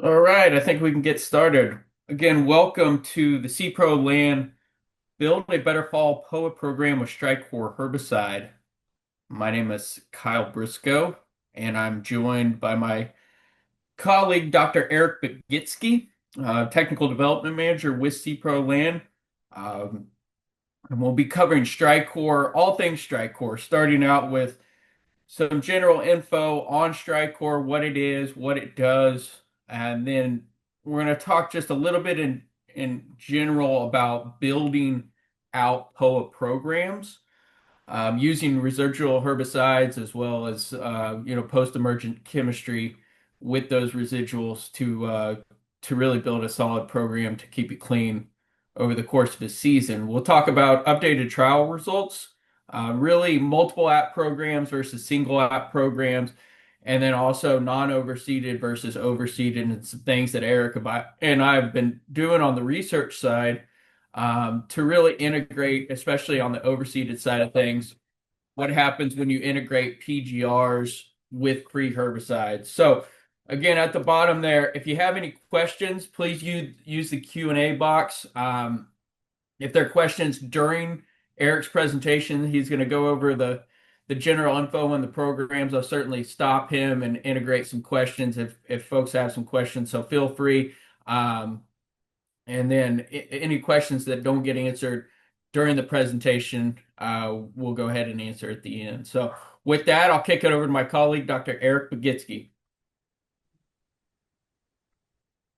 All right, I think we can get started. Again, welcome to the SEPRO Land Build a Better Fall POA program with StriCore Herbicide. My name is Kyle Briscoe, and I'm joined by my colleague, Dr. Eric Bagitsky, Technical Development Manager with SEPRO Land. Um, and we'll be covering StriCore, all things StriCore, starting out with some general info on StriCore, what it is, what it does, and then we're going to talk just a little bit in general about building out POA programs using residual herbicides as well as post-emergent chemistry with those residuals to really build a solid program to keep it clean over the course of the season. We'll talk about updated trial results, really multiple app programs versus single app programs, and then also non-overseeded versus overseeded, and some things that and I have been doing on the research side to really integrate, especially on the overseeded side of things, what happens when you integrate PGRs with pre-herbicides. So again, at the bottom there, if you have any questions, please use the Q&A box. If there are questions during Eric's presentation, he's going to go over the general info on the programs. I'll certainly stop him and integrate some questions if folks have some questions. So feel free. Um, and then any questions that don't get answered during the presentation, we'll go ahead and answer at the end. So with that, I'll kick it over to my colleague, Dr. Eric Bagitsky.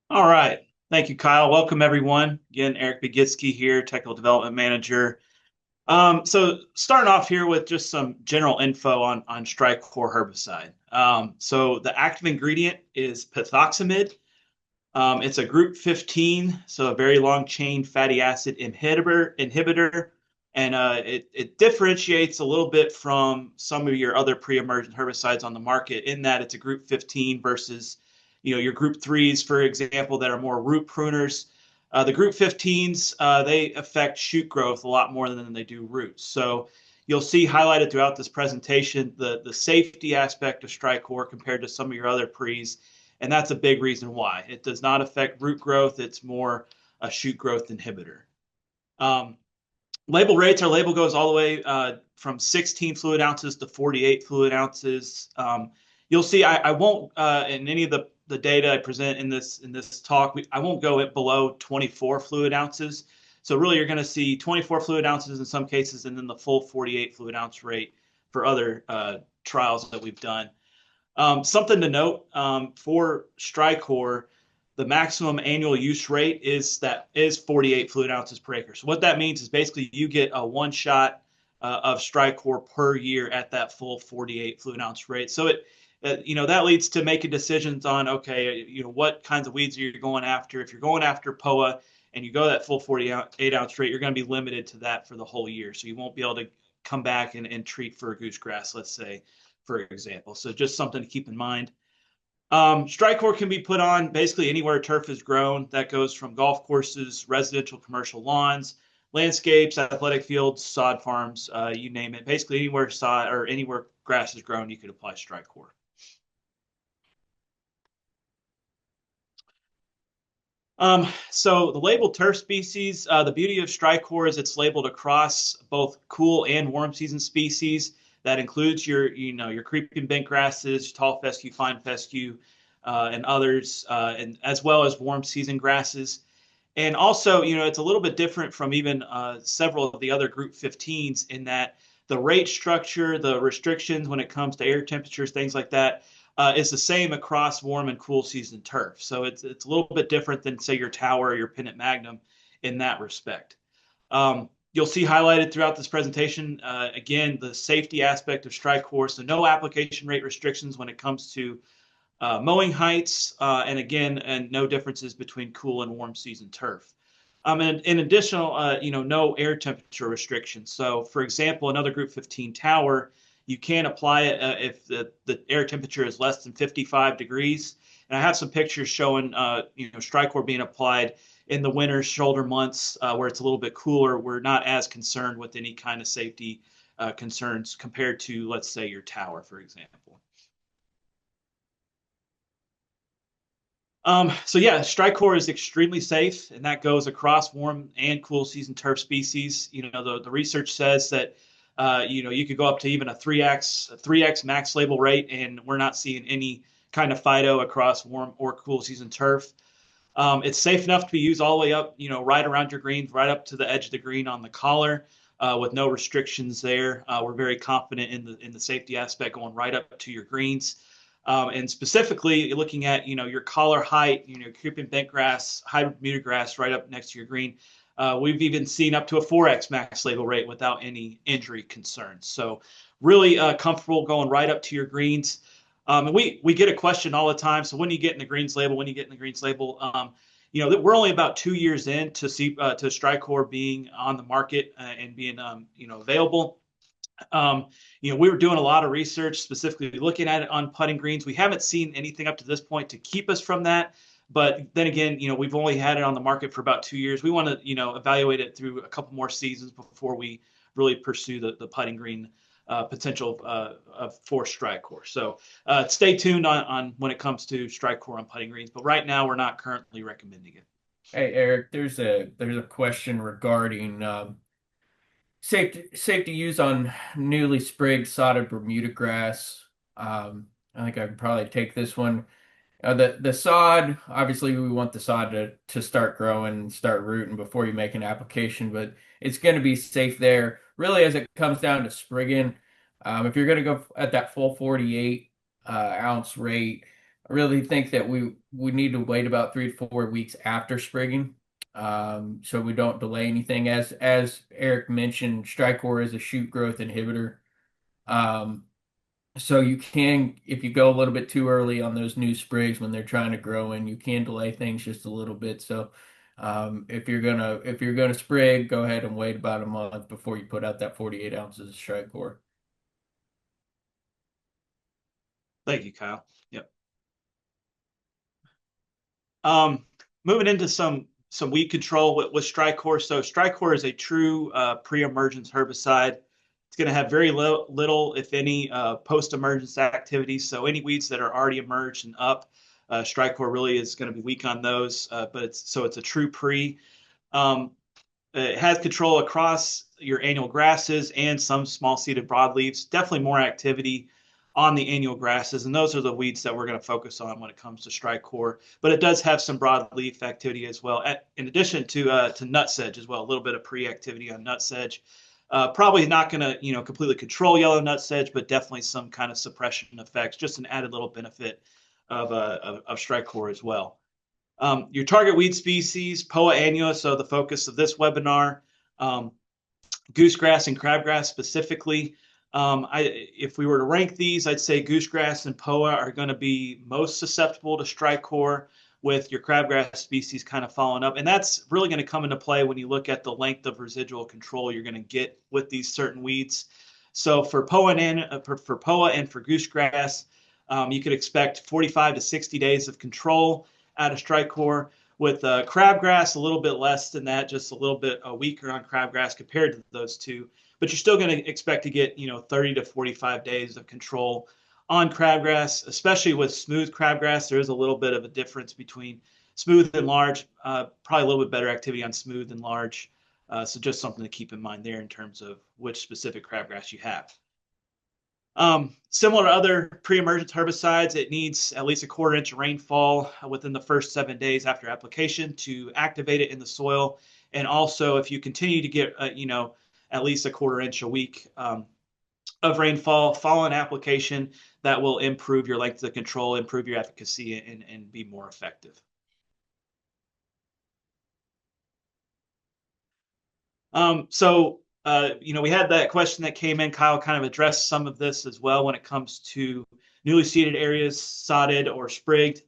All right. Thank you, Kyle. Welcome, everyone. Again, Eric Bagitsky here, Technical Development Manager. So starting off here with just some general info on StriCore herbicide. So the active ingredient is pithoxamide. It's a group 15, so a very long chain fatty acid inhibitor, and it differentiates a little bit from some of your other pre-emergent herbicides on the market in that it's a group 15 versus your group threes, for example, that are more root pruners. The group 15s, they affect shoot growth a lot more than they do roots. So you'll see highlighted throughout this presentation the safety aspect of StriCore compared to some of your other pre's, and that's a big reason why. It does not affect root growth. It's more a shoot growth inhibitor. Um, Label rates, our label goes all the way from 16 fluid ounces to 48 fluid ounces. You'll see I won't, in any of the data I present in this talk, I won't go below 24 fluid ounces. So really you're going to see 24 fluid ounces in some cases and then the full 48 fluid ounce rate for other trials that we've done. Something to note for StriCore, the maximum annual use rate is 48 fluid ounces per acre. So what that means is basically you get a one shot of StriCore per year at that full 48 fluid ounce rate. So that leads to making decisions on, okay, what kinds of weeds are you going after? If you're going after POA and you go that full 48 ounce rate, you're going to be limited to that for the whole year. So you won't be able to come back and treat for a goosegrass, let's say, for example. So just something to keep in mind. StriCore can be put on basically anywhere turf is grown. That goes from golf courses, residential, commercial lawns, landscapes, athletic fields, sod farms, you name it. Basically anywhere sod or anywhere grass is grown, you could apply StriCore. So the labeled turf species, the beauty of StriCore is it's labeled across both cool and warm season species. That includes your creeping bent grasses, tall fescue, fine fescue, and others, and as well as warm season grasses. And also, it's a little bit different from even several of the other group 15s in that the rate structure, the restrictions when it comes to air temperatures, things like that, is the same across warm and cool season turf. So it's a little bit different than say your tower or your pennant magnum in that respect. You'll see highlighted throughout this presentation, again, the safety aspect of StriCore. So no application rate restrictions when it comes to mowing heights, and again, and no differences between cool and warm season turf. And in additional, no air temperature restrictions. So, for example, another Group 15 tower, you can apply it if the air temperature is less than 55 degrees. And I have some pictures showing, StriCore being applied in the winter shoulder months where it's a little bit cooler. We're not as concerned with any kind of safety concerns compared to, let's say, your tower, for example. So yeah, StriCore is extremely safe, and that goes across warm and cool season turf species. The research says that you could go up to even a 3x max label rate, and we're not seeing any kind of phyto across warm or cool season turf. It's safe enough to be used all the way up, right around your greens, right up to the edge of the green on the collar, with no restrictions there. We're very confident in the safety aspect going right up to your greens. And specifically looking at your collar height, creeping bentgrass, hybrid Bermuda grass right up next to your green. We've even seen up to a 4x max label rate without any injury concerns. So really comfortable going right up to your greens. And we get a question all the time. So when you get in the greens label, when you get in the greens label, we're only about 2 years in to StriCore being on the market and being available. We were doing a lot of research, specifically looking at it on putting greens. We haven't seen anything up to this point to keep us from that. But then again, we've only had it on the market for about 2 years. We want to, evaluate it through a couple more seasons before we really pursue the putting green potential for StriCore. So stay tuned on when it comes to StriCore on putting greens. But right now, we're not currently recommending it. Hey Eric, there's a question regarding safety use on newly sprigged sodded Bermuda grass. I think I could probably take this one. The sod, obviously, we want the sod to start growing and start rooting before you make an application, but it's going to be safe there. Really, as it comes down to sprigging, if you're going to go at that full 48 ounce rate, I really think that we need to wait about 3 to 4 weeks after sprigging, so we don't delay anything. As Eric mentioned, StriCore is a shoot growth inhibitor. Um, so you can, if you go a little bit too early on those new sprigs when they're trying to grow in, you can delay things just a little bit. So if you're gonna sprig, go ahead and wait about a month before you put out that 48 ounces of StriCore. Thank you, Kyle. Yep. Um, Moving into some weed control with StriCore. So StriCore is a true pre-emergence herbicide. It's going to have very little, if any, post-emergence activity. So any weeds that are already emerged and up, StriCore really is going to be weak on those. But it's a true pre. Um, it has control across your annual grasses and some small seeded broadleaves. Definitely more activity on the annual grasses, and those are the weeds that we're going to focus on when it comes to StriCore. But it does have some broadleaf activity as well, in addition to nutsedge as well. A little bit of pre-activity on nutsedge. Probably not going to completely control yellow nutsedge, but definitely some kind of suppression effects. Just an added little benefit of StriCore as well. Your target weed species, Poa annua, so the focus of this webinar, goosegrass and crabgrass specifically. If we were to rank these, I'd say goosegrass and Poa are going to be most susceptible to StriCore, with your crabgrass species kind of following up. And that's really going to come into play when you look at the length of residual control you're going to get with these certain weeds. So for Poa and for Poa and for goosegrass, you could expect 45 to 60 days of control out of StriCore. With crabgrass, a little bit less than that, just a little bit weaker on crabgrass compared to those two. But you're still going to expect to get 30 to 45 days of control on crabgrass, especially with smooth crabgrass. There is a little bit of a difference between smooth and large, probably a little bit better activity on smooth and large. So just something to keep in mind there in terms of which specific crabgrass you have. Similar to other pre-emergence herbicides, it needs at least a quarter-inch of rainfall within the first 7 days after application to activate it in the soil. And also, if you continue to get, at least a quarter-inch a week of rainfall following application, that will improve your length of control, improve your efficacy, and be more effective. We had that question that came in. Kyle kind of addressed some of this as well when it comes to newly seeded areas, sodded or sprigged.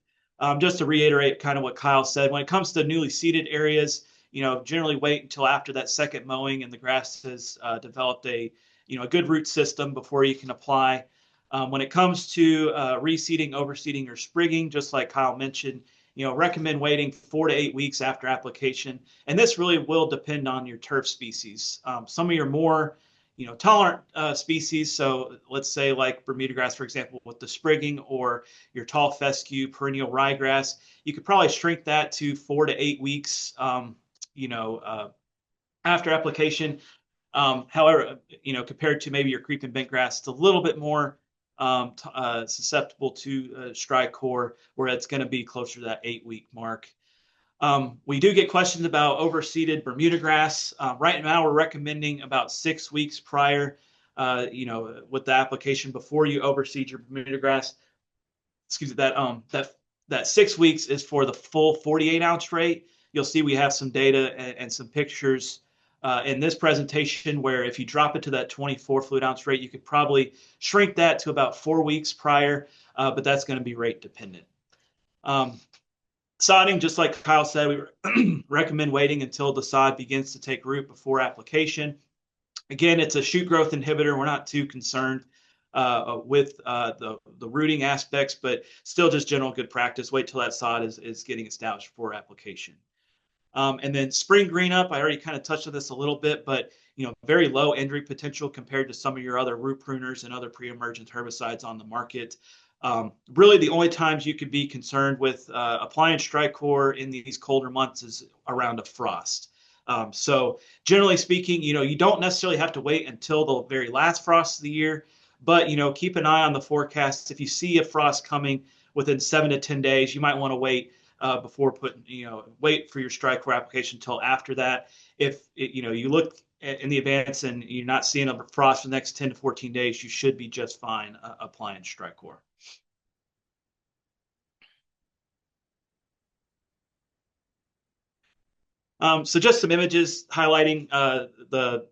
Just to reiterate kind of what Kyle said, when it comes to newly seeded areas, generally wait until after that second mowing and the grass has developed a good root system before you can apply. When it comes to reseeding, overseeding, or sprigging, just like Kyle mentioned, recommend waiting 4 to 8 weeks after application. And this really will depend on your turf species. Some of your more, tolerant species. So let's say like Bermuda grass, for example, with the sprigging, or your tall fescue, perennial ryegrass, you could probably shrink that to 4 to 8 weeks, you know, uh, after application. However, compared to maybe your creeping bentgrass, it's a little bit more susceptible to StriCore, where it's going to be closer to that 8 week mark. We do get questions about overseeded Bermuda grass. Right now, we're recommending about 6 weeks prior, with the application before you overseed your Bermuda grass. Excuse me, that 6 weeks is for the full 48-ounce rate. You'll see we have some data and some pictures in this presentation where if you drop it to that 24 fluid ounce rate, you could probably shrink that to about 4 weeks prior, but that's going to be rate dependent. Um, Sodding, just like Kyle said, we recommend waiting until the sod begins to take root before application. Again, it's a shoot growth inhibitor. We're not too concerned with the rooting aspects, but still just general good practice. Wait till that sod is getting established before application. And then spring green up, I already kind of touched on this a little bit, but very low injury potential compared to some of your other root pruners and other pre-emergent herbicides on the market. Really, the only times you could be concerned with applying StriCore in these colder months is around a frost. So generally speaking, you don't necessarily have to wait until the very last frost of the year, but keep an eye on the forecast. If you see a frost coming within 7 to 10 days, you might want to before putting, wait for your StriCore application until after that. If you look in the advance and you're not seeing a frost for the next 10 to 14 days, you should be just fine applying StriCore. So just some images highlighting the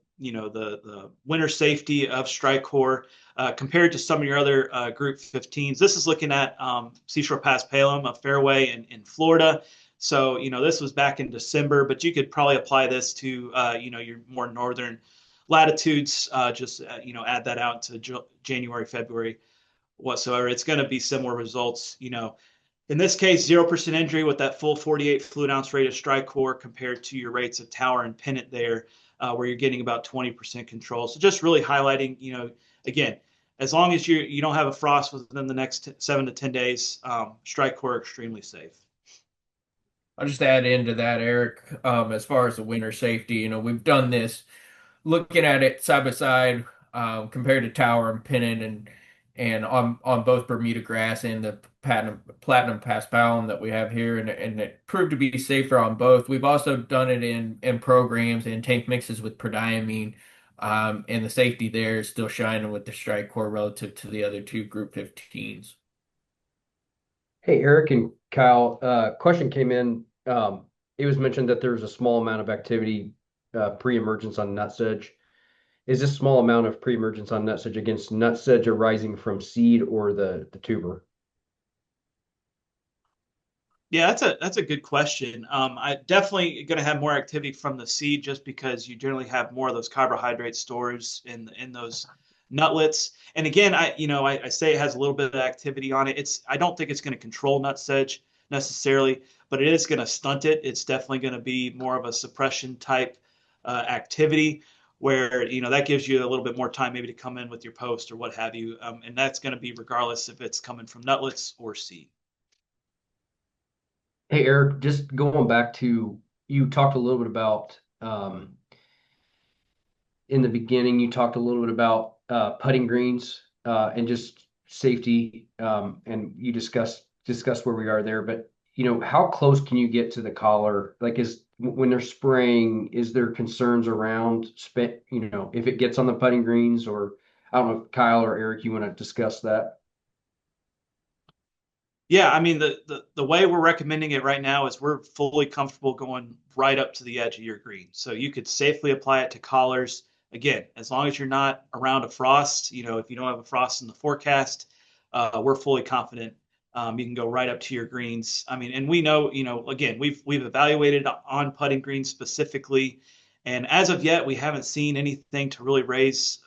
winter safety of StriCore compared to some of your other Group 15s. This is looking at Seashore Pass Palum, a fairway in Florida. So this was back in December, but you could probably apply this to your more northern latitudes. Just add that out to January, February, whatsoever. It's going to be similar results. In this case, 0% injury with that full 48 fluid ounce rate of StriCore compared to your rates of tower and pennant there, where you're getting about 20% control. So just really highlighting, again, as long as you don't have a frost within the next 7 to 10 days, StriCore extremely safe. I'll just add into that, Eric, as far as the winter safety, we've done this looking at it side by side, compared to tower and pennant, and on both Bermuda grass and the platinum paspalum that we have here, and it proved to be safer on both. We've also done it in programs and tank mixes with prodiamine, and the safety there is still shining with the StriCore relative to the other two Group 15s. Hey, Eric and Kyle, question came in. It was mentioned that there was a small amount of activity pre-emergence on nutsedge. Is this small amount of pre-emergence on nutsedge against nutsedge arising from seed or the tuber? Yeah, that's a good question. I definitely going to have more activity from the seed just because you generally have more of those carbohydrate stores in those nutlets. And again, I say it has a little bit of activity on it. I don't think it's going to control nutsedge necessarily, but it is going to stunt it. It's definitely going to be more of a suppression type activity where that gives you a little bit more time maybe to come in with your post or what have you. And that's going to be regardless if it's coming from nutlets or seed. Hey, Eric, just going back to you talked a little bit about in the beginning, you talked a little bit about putting greens and just safety, and you discussed where we are there. But how close can you get to the collar? Like, when they're spraying, is there concerns around if it gets on the putting greens? Or I don't know if Kyle or Eric, you want to discuss that? Yeah, I mean the way we're recommending it right now is we're fully comfortable going right up to the edge of your green. So you could safely apply it to collars. Again, as long as you're not around a frost, if you don't have a frost in the forecast, we're fully confident you can go right up to your greens. I mean, and we know, again, we've evaluated on putting greens specifically, and as of yet, we haven't seen anything to really raise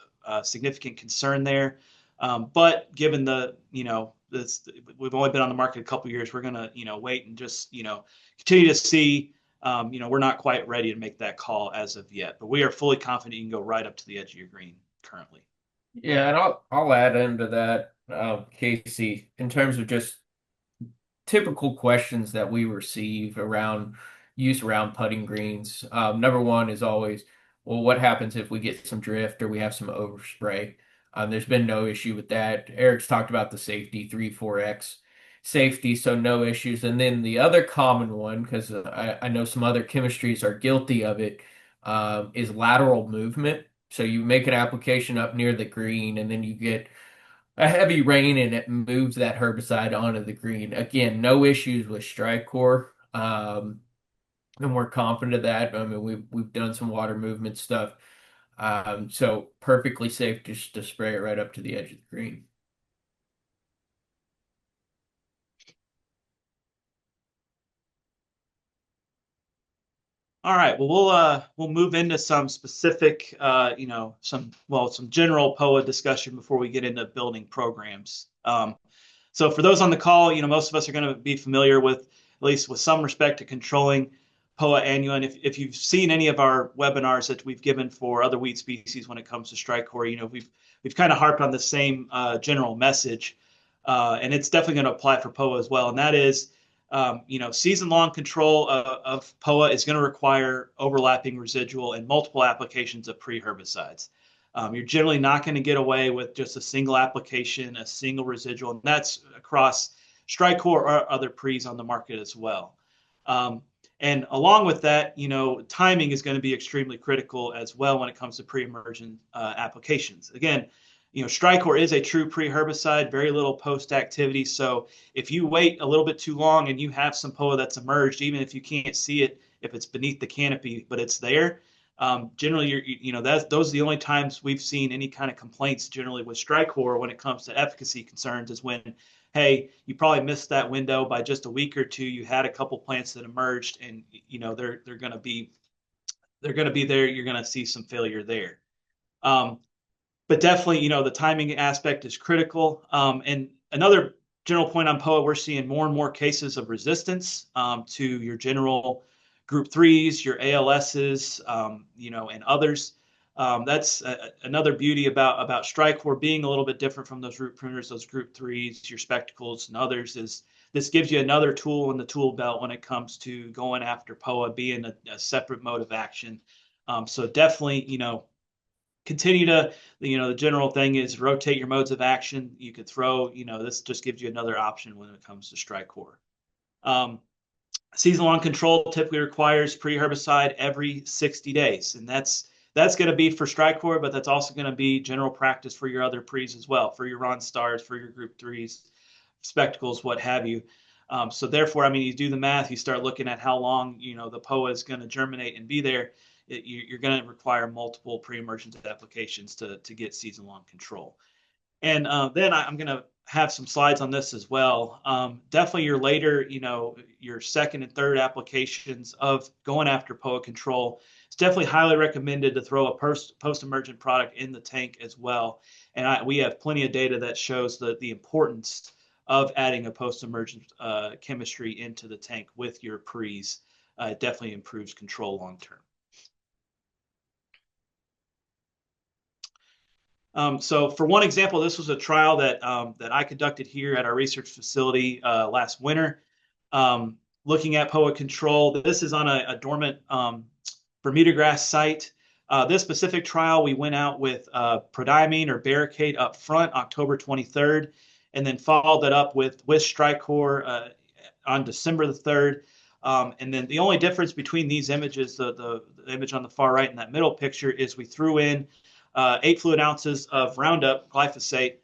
significant concern there. But given we've only been on the market a couple of years, we're gonna wait and just continue to see. We're not quite ready to make that call as of yet, but we are fully confident you can go right up to the edge of your green. currently. Yeah, and I'll add into that, Casey, in terms of just typical questions that we receive around use around putting greens. Number one is always, well, what happens if we get some drift or we have some overspray? There's been no issue with that. Eric's talked about the safety, 3-4X safety, so no issues. And then the other common one, because I know some other chemistries are guilty of it, is lateral movement. So you make an application up near the green, and then you get a heavy rain and it moves that herbicide onto the green. Again, no issues with StriCore. And we're confident of that. I mean, we've done some water movement stuff. So perfectly safe just to spray it right up to the edge of the green. All right. Well, we'll move into some specific, some general POA discussion before we get into building programs. So for those on the call, most of us are going to be familiar with, at least with some respect to controlling POA annua. And if you've seen any of our webinars that we've given for other weed species when it comes to StriCore, we've kind of harped on the same general message, and it's definitely going to apply for POA as well. And that is, season-long control of POA is going to require overlapping residual and multiple applications of pre-herbicides. You're generally not going to get away with just a single application, a single residual, and that's across StriCore or other pre's on the market as well. And along with that, timing is going to be extremely critical as well when it comes to pre-emergent applications. Again, StriCore is a true pre-herbicide, very little post-activity. So if you wait a little bit too long and you have some POA that's emerged, even if you can't see it, if it's beneath the canopy, but it's there, generally, those are the only times we've seen any kind of complaints generally with StriCore when it comes to efficacy concerns is when, hey, you probably missed that window by just a week or two. You had a couple plants that emerged, and they're going to be there. You're going to see some failure there. But definitely, the timing aspect is critical. And another general point on POA, we're seeing more and more cases of resistance to your general group 3s, your ALSs, and others. That's another beauty about StriCore being a little bit different from those root pruners, those group 3s, your spectacles, and others. Is this gives you another tool in the tool belt when it comes to going after POA, being a separate mode of action. So definitely, continue to, the general thing is rotate your modes of action. You could throw, this just gives you another option when it comes to StriCore. Season-long control typically requires pre-herbicide every 60 days, and that's going to be for StriCore, but that's also going to be general practice for your other pre's as well, for your Ron Stars, for your Group 3s, spectacles, what have you. So therefore, you do the math, you start looking at how long, the POA is going to germinate and be there. You're going to require multiple pre-emergent applications to get season-long control. And then I'm going to have some slides on this as well. Definitely your later, your second and third applications of going after POA control, it's definitely highly recommended to throw a post-emergent product in the tank as well. And we have plenty of data that shows the importance of adding a post-emergent chemistry into the tank with your pre's. It definitely improves control long-term. So for one example, this was a trial that I conducted here at our research facility last winter, looking at POA control. This is on a dormant Bermuda grass site. This specific trial, we went out with prodiamine or barricade up front, October 23rd, and then followed that up with StriCore on December the 3rd. And then the only difference between these images, the image on the far right and that middle picture, is we threw in 8 fluid ounces of Roundup glyphosate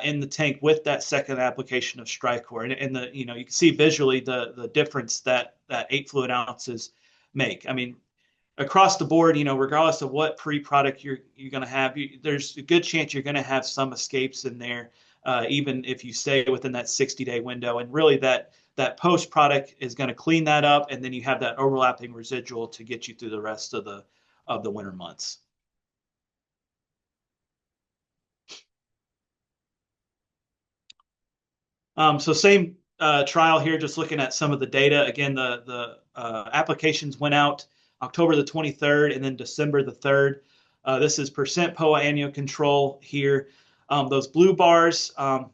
in the tank with that second application of StriCore. And you can see visually the difference that 8 fluid ounces make. Across the board, regardless of what pre-product you're going to have, there's a good chance you're going to have some escapes in there, even if you stay within that 60-day window. And really that post product is going to clean that up, and then you have that overlapping residual to get you through the rest of the winter months. So same trial here, just looking at some of the data. Again, the applications went out October the 23rd and then December the 3rd. This is percent POA annual control here. Those blue bars are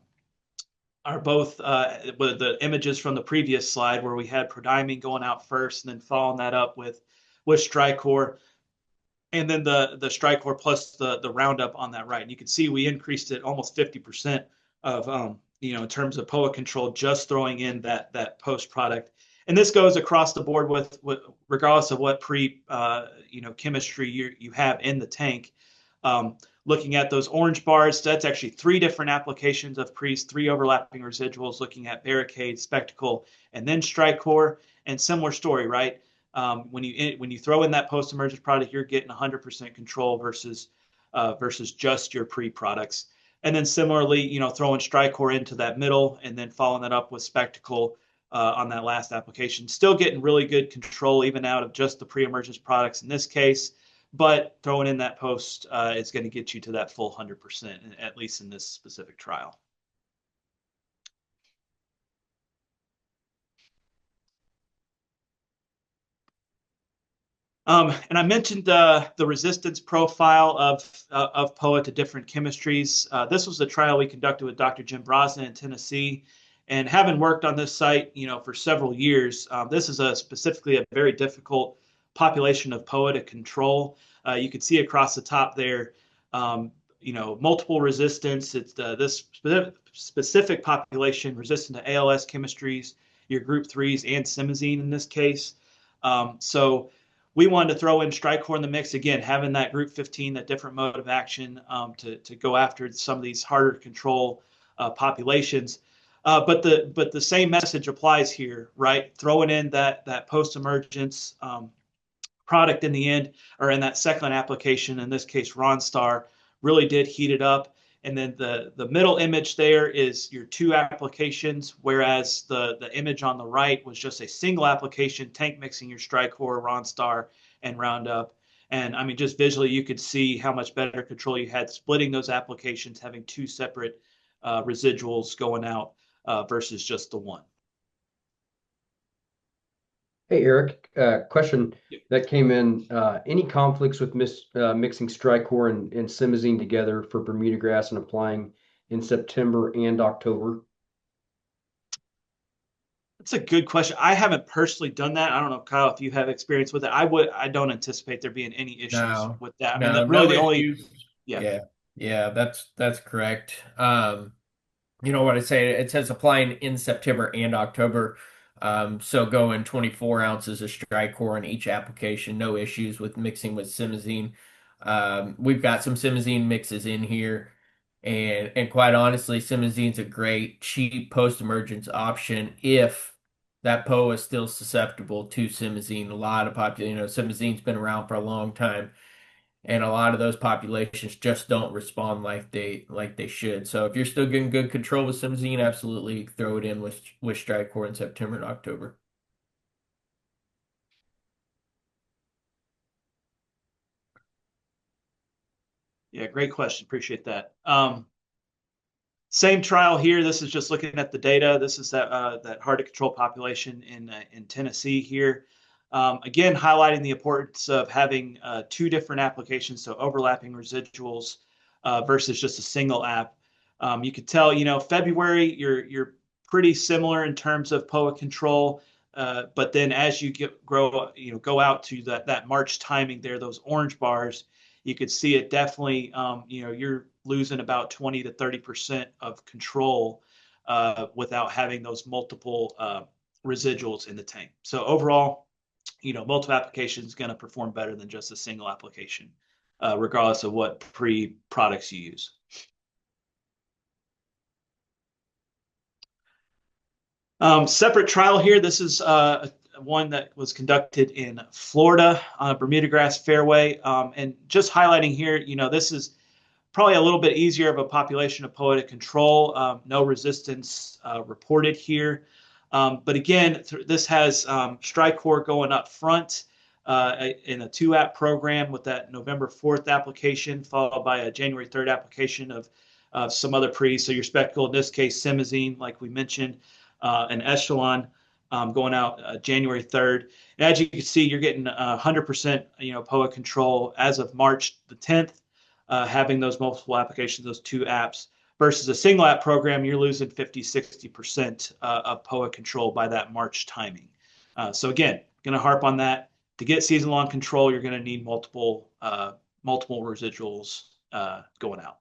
both the images from the previous slide where we had prodiamine going out first and then following that up with StriCore, and then the StriCore plus the Roundup on that right. And you can see we increased it almost 50% of in terms of POA control, just throwing in that post product. And this goes across the board with regardless of what chemistry you have in the tank. Looking at those orange bars, that's actually 3 different applications of pre's, 3 overlapping residuals, looking at Barricade, Spectacle, and then StriCore. And similar story, right? When you throw in that post-emergence product, you're getting 100% control versus just your pre-products. And then similarly, throwing StriCore into that middle and then following that up with Spectacle on that last application. Still getting really good control even out of just the pre-emergence products in this case, but throwing in that post is going to get you to that full 100%, at least in this specific trial. And I mentioned the resistance profile of POA to different chemistries. This was a trial we conducted with Dr. Jim Brosnan in Tennessee. And having worked on this site, for several years, this is specifically a very difficult population of POA to control. You can see across the top there, multiple resistance. It's this specific population resistant to ALS chemistries, your group 3s and simazine in this case. So we wanted to throw in StriCore in the mix, again, having that group 15, that different mode of action to go after some of these harder to control populations. But the same message applies here, right? Throwing in that post-emergence product in the end, or in that second application, in this case, Ronstar, really did heat it up. And then the middle image there is your 2 applications, whereas the image on the right was just a single application, tank mixing your StriCore, Ronstar, and Roundup. And I mean, just visually, you could see how much better control you had splitting those applications, having 2 separate residuals going out versus just the one. Hey, Eric, question that came in. Any conflicts with mixing StriCore and simazine together for Bermuda grass and applying in September and October? That's a good question. I haven't personally done that. I don't know, Kyle, if you have experience with it. I don't anticipate there being any issues with that. I mean, really the only, yeah, that's correct. What I say, it says applying in September and October. So going 24 ounces of StriCore in each application, no issues with mixing with simazine. We've got some simazine mixes in here, and quite honestly, simazine's a great, cheap post-emergence option if that POA is still susceptible to simazine. A lot of simazine's been around for a long time, and a lot of those populations just don't respond like they should. So if you're still getting good control with simazine, absolutely throw it in with StriCore in September and October. Yeah, great question. Appreciate that. Same trial here. This is just looking at the data. This is that hard to control population in Tennessee here. Again, highlighting the importance of having 2 different applications, so overlapping residuals versus just a single app. You could tell, February you're pretty similar in terms of POA control, but then as you go out to that March timing there, those orange bars, you could see it definitely. You're losing about 20 to 30% of control without having those multiple residuals in the tank. So overall, multiple applications is going to perform better than just a single application, regardless of what pre-products you use. Separate trial here. This is one that was conducted in Florida on a Bermuda grass fairway. And just highlighting here, this is probably a little bit easier of a population of POA to control. No resistance reported here. But again, this has StriCore going up front in a 2-app program with that November 4th application, followed by a January 3rd application of some other pre. So your Spectacle, in this case, simazine, like we mentioned, and Echelon. going out January 3rd. And as you can see, you're getting 100% POA control as of March the 10th, having those multiple applications, those 2 apps, versus a single app program, you're losing 50-60% of POA control by that March timing. So again, going to harp on that. To get season-long control, you're going to need multiple residuals going out.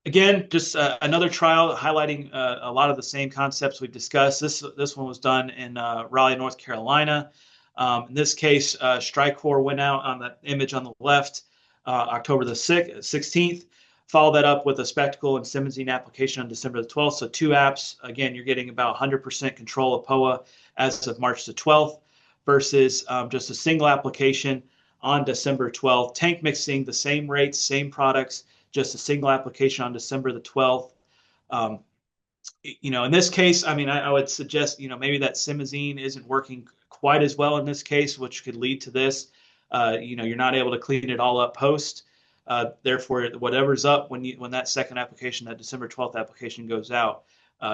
Again, just another trial highlighting a lot of the same concepts we've discussed. This one was done in Raleigh, North Carolina. In this case, StriCore went out on the image on the left October the 16th. Follow that up with a spectacle and simazine application on December the 12th. So 2 apps. Again, you're getting about 100% control of POA as of March the 12th versus just a single application on December 12th. Tank mixing, the same rates, same products, just a single application on December the 12th. In this case, I mean, I would suggest, maybe that simazine isn't working quite as well in this case, which could lead to this. You're not able to clean it all up post. Therefore, whatever's up when that second application, that December 12th application goes out,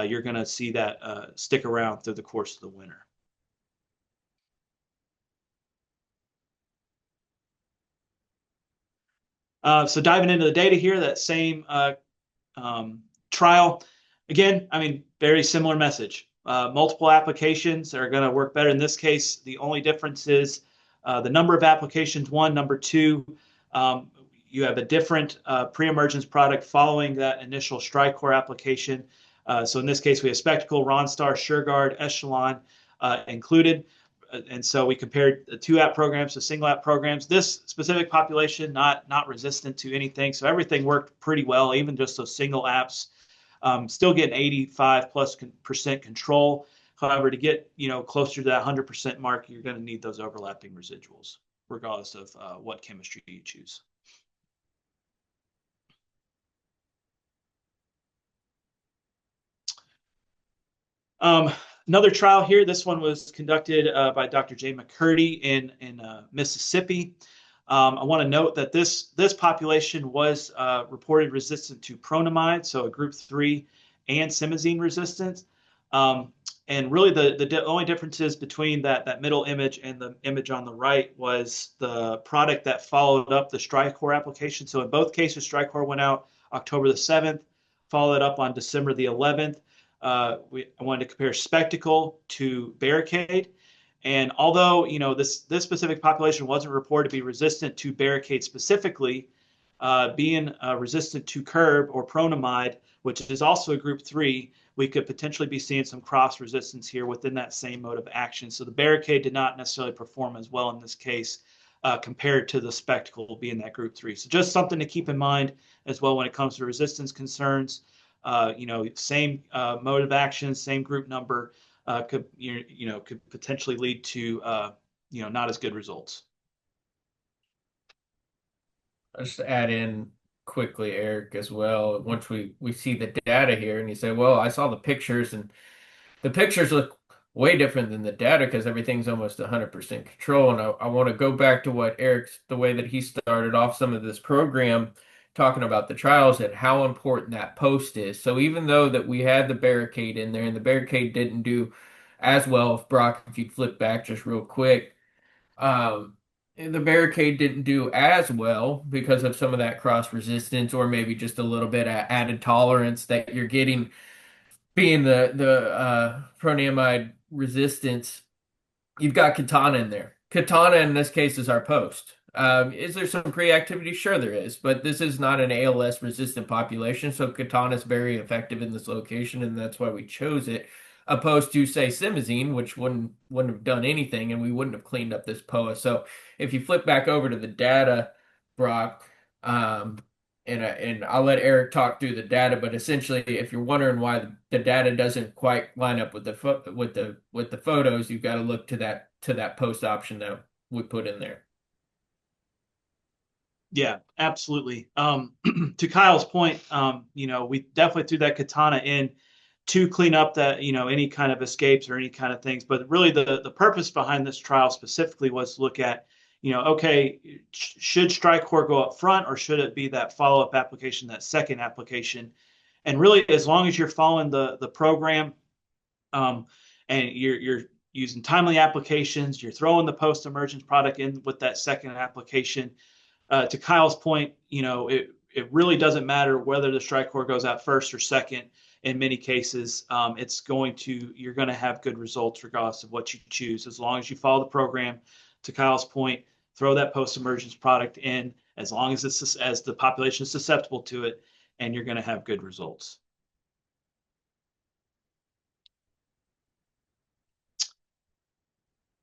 you're going to see that stick around through the course of the winter. So diving into the data here, that same trial, again, I mean, very similar message. Multiple applications are going to work better. In this case, the only difference is the number of applications, 1. Number 2, you have a different pre-emergence product following that initial StriCore application. So in this case, we have Spectacle, Ronstar, SureGuard, Echelon included. And so we compared the 2 app programs to single app programs. This specific population, not resistant to anything. So everything worked pretty well, even just those single apps. Still getting 85+% control. However, to get closer to that 100% mark, you're going to need those overlapping residuals, regardless of what chemistry you choose. Another trial here. This one was conducted by Dr. Jay McCurdy in Mississippi. I want to note that this population was reported resistant to pronamide, so a group 3 and simazine resistant. And really the only differences between that middle image and the image on the right was the product that followed up the StriCore application. So in both cases, StriCore went out October the 7th, followed up on December the 11th. I wanted to compare Spectacle to Barricade. And although, this specific population wasn't reported to be resistant to Barricade specifically, being resistant to Curb or pronamide, which is also a group 3, we could potentially be seeing some cross resistance here within that same mode of action. So the Barricade did not necessarily perform as well in this case compared to the Spectacle being that group 3. So just something to keep in mind as well when it comes to resistance concerns. Same mode of action, same group number could potentially lead to not as good results. I'll just add in quickly, Eric, as well. Once we see the data here, and you say, well, I saw the pictures, and the pictures look way different than the data because everything's almost 100% control. And I want to go back to what the way that he started off some of this program, talking about the trials and how important that post is. So even though that we had the Barricade in there, and the Barricade didn't do as well, Brock, if you'd flip back just real quick, the Barricade didn't do as well because of some of that cross resistance, or maybe just a little bit of added tolerance that you're getting, being the pronamide resistance. You've got Katana in there. Katana in this case is our post. Is there some pre-activity? Sure there is, but this is not an ALS resistant population, so Katana is very effective in this location, and that's why we chose it, opposed to, say, simazine, which wouldn't have done anything, and we wouldn't have cleaned up this POA. So if you flip back over to the data, Brock, and I'll let Eric talk through the data, but essentially, if you're wondering why the data doesn't quite line up with the photos, you've got to look to that post option that we put in there. Yeah, absolutely. To Kyle's point, we definitely threw that Katana in to clean up that, any kind of escapes or any kind of things. But really the purpose behind this trial specifically was to look at, okay, should StriCore go up front, or should it be that follow-up application, that second application? And really, as long as you're following the program, and you're using timely applications, you're throwing the post-emergence product in with that second application. To Kyle's point, it really doesn't matter whether the StriCore goes out first or second. In many cases, you're going to have good results regardless of what you choose, as long as you follow the program. To Kyle's point, throw that post-emergence product in as long as the population is susceptible to it, and you're going to have good results.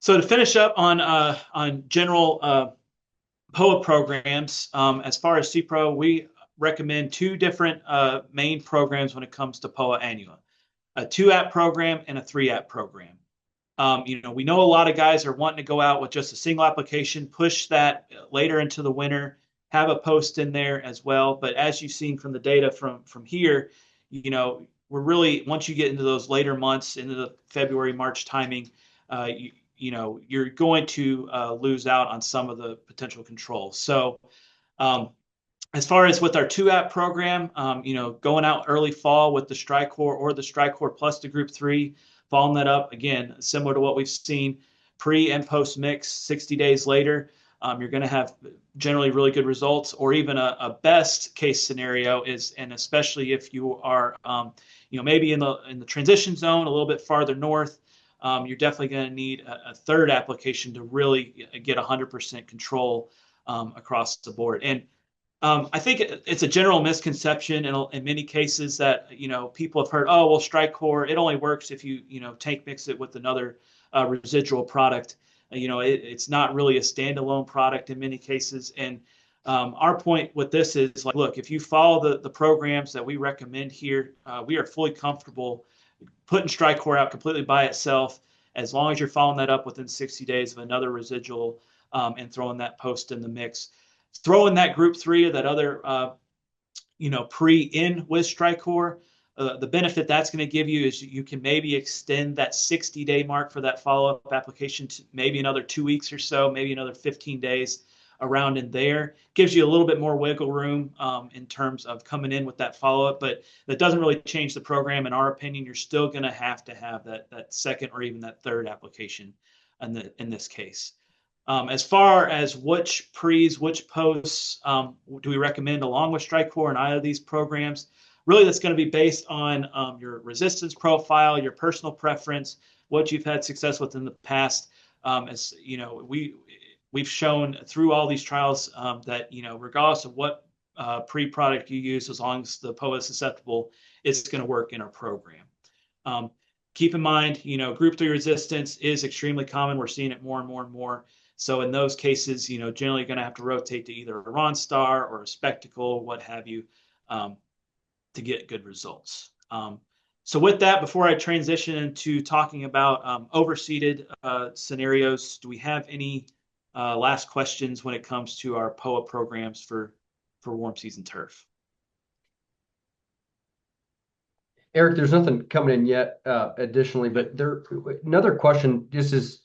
So to finish up on general POA programs, as far as SEPRO, we recommend two different main programs when it comes to POA annua: a 2-app program and a 3-app program. We know a lot of guys are wanting to go out with just a single application, push that later into the winter, have a post in there as well. But as you've seen from the data from here, we're really, once you get into those later months, into the February, March timing, you're going to lose out on some of the potential controls. So as far as with our 2-app program, going out early fall with the StriCore or the StriCore plus the Group 3, following that up, again, similar to what we've seen pre and post mix 60 days later, you're going to have generally really good results. Or even a best case scenario is, and especially if you are, maybe in the transition zone a little bit farther north, you're definitely going to need a 3rd application to really get 100% control across the board. And I think it's a general misconception in many cases that, people have heard, oh, well, StriCore, it only works if you, tank mix it with another residual product. It's not really a standalone product in many cases. And our point with this is, like, look, if you follow the programs that we recommend here, we are fully comfortable putting StriCore out completely by itself, as long as you're following that up within 60 days of another residual and throwing that post in the mix. Throwing that Group 3 or that other, pre-in with StriCore, the benefit that's going to give you is you can maybe extend that 60-day mark for that follow-up application to maybe another 2 weeks or so, maybe another 15 days around in there. Gives you a little bit more wiggle room in terms of coming in with that follow-up, but that doesn't really change the program. In our opinion, you're still going to have that second or even that 3rd application in this case. As far as which pre's, which posts do we recommend along with StriCore in either of these programs, really that's going to be based on your resistance profile, your personal preference, what you've had success with in the past. As we've shown through all these trials that, regardless of what pre-product you use, as long as the POA is susceptible, it's going to work in our program. Keep in mind, Group 3 resistance is extremely common. We're seeing it more and more and more. So in those cases, generally you're going to have to rotate to either a Ronstar or a Spectacle, what have you, to get good results. So with that, before I transition into talking about overseeded scenarios, do we have any last questions when it comes to our POA programs for warm season turf? Eric, there's nothing coming in yet additionally, but another question. This is